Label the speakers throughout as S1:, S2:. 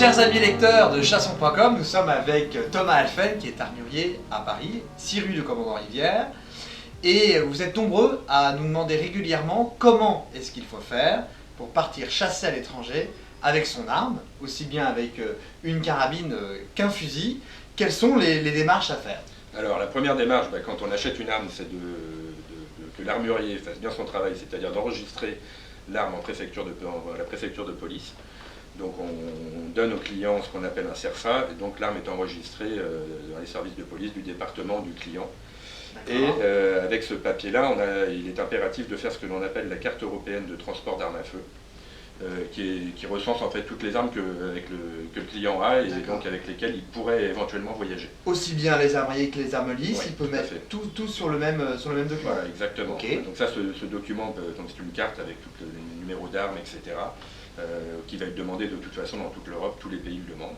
S1: Chers amis lecteurs de Chasson.com, nous sommes avec Thomas Alphen qui est armurier à Paris, 6 rue de Commandant Rivière. Et vous êtes nombreux à nous demander régulièrement comment est-ce qu'il faut faire pour partir chasser à l'étranger avec son arme, aussi bien avec une carabine qu'un fusil. Quelles sont les démarches à faire?
S2: Alors la première démarche, quand on achète une arme, c'est que l'armurier fasse bien son travail, c'est-à-dire d'enregistrer l'arme dans la préfecture de police. Donc on donne au client ce qu'on appelle un CERFA, et donc l'arme est enregistrée dans les services de police du département du client. Et avec ce papier-là, il est impératif de faire ce que l'on appelle la carte européenne de transport d'armes à feu, qui recense en fait toutes les armes que le client a et donc avec lesquelles il pourrait éventuellement voyager.
S1: Aussi bien les armuriers que les armes lisses, il peut mettre tout sur le même document.
S2: Voilà, exactement. Okay. Donc ça, ce document, c'est une carte avec tous les numéros d'armes, etc., qui va être demandé de toute façon dans toute l'Europe, tous les pays le demandent.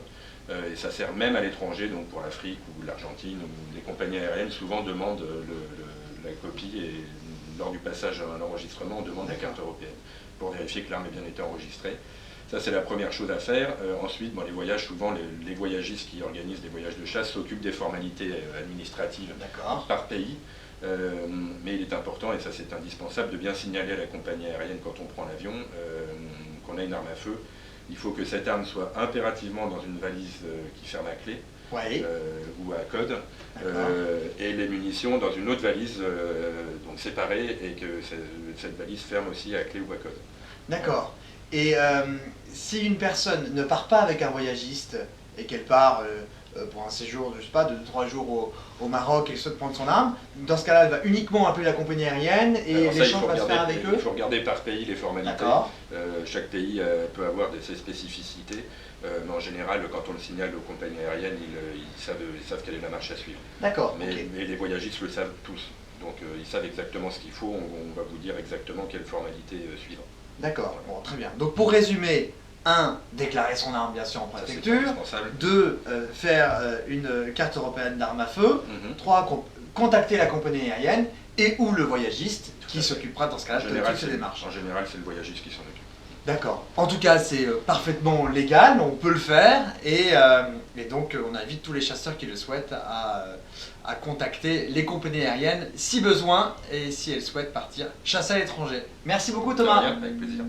S2: Et ça sert même à l'étranger, donc pour l'Afrique ou l'Argentine, où les compagnies aériennes souvent demandent la copie et lors du passage à l'enregistrement, on demande la carte européenne pour vérifier que l'arme ait bien été enregistrée. Ça, c'est la première chose à faire. Ensuite, les voyages, souvent, les voyagistes qui organisent des voyages de chasse s'occupent des formalités administratives par pays. Mais il est important, et ça c'est indispensable, de bien signaler à la compagnie aérienne quand on prend l'avion qu'on a une arme à feu. Il faut que cette arme soit impérativement dans une valise qui ferme à clé ou à code, et les munitions dans une autre valise donc séparée, et que cette valise ferme aussi à clé ou à code.
S1: D'accord. Et si une personne ne part pas avec un voyagiste et qu'elle part pour un séjour de, je sais pas, de 2-3 jours au Maroc et souhaite prendre son arme, dans ce cas-là, elle va uniquement appeler la compagnie aérienne et l'échange va se faire avec eux?
S2: Il faut regarder par pays les formalités. Chaque pays peut avoir ses spécificités, mais en général, quand on le signale aux compagnies aériennes, ils savent quelle est la marche à suivre.
S1: D'accord.
S2: Mais les voyagistes le savent tous, donc ils savent exactement ce qu'il faut, on va vous dire exactement quelle formalité suivre.
S1: D'accord, bon, très bien. Donc pour résumer, 1. Déclarer son arme bien sûr en préfecture. 2. Faire une carte européenne d'armes à feu. 3. Contacter la compagnie aérienne et ou le voyagiste qui s'occupera dans ce cas-là de toutes ces démarches.
S2: En général, c'est le voyagiste qui s'en occupe.
S1: D'accord. En tout cas, c'est parfaitement légal, on peut le faire et donc on invite tous les chasseurs qui le souhaitent à contacter les compagnies aériennes si besoin et si elles souhaitent partir chasser à l'étranger. Merci beaucoup Thomas.
S2: Avec plaisir.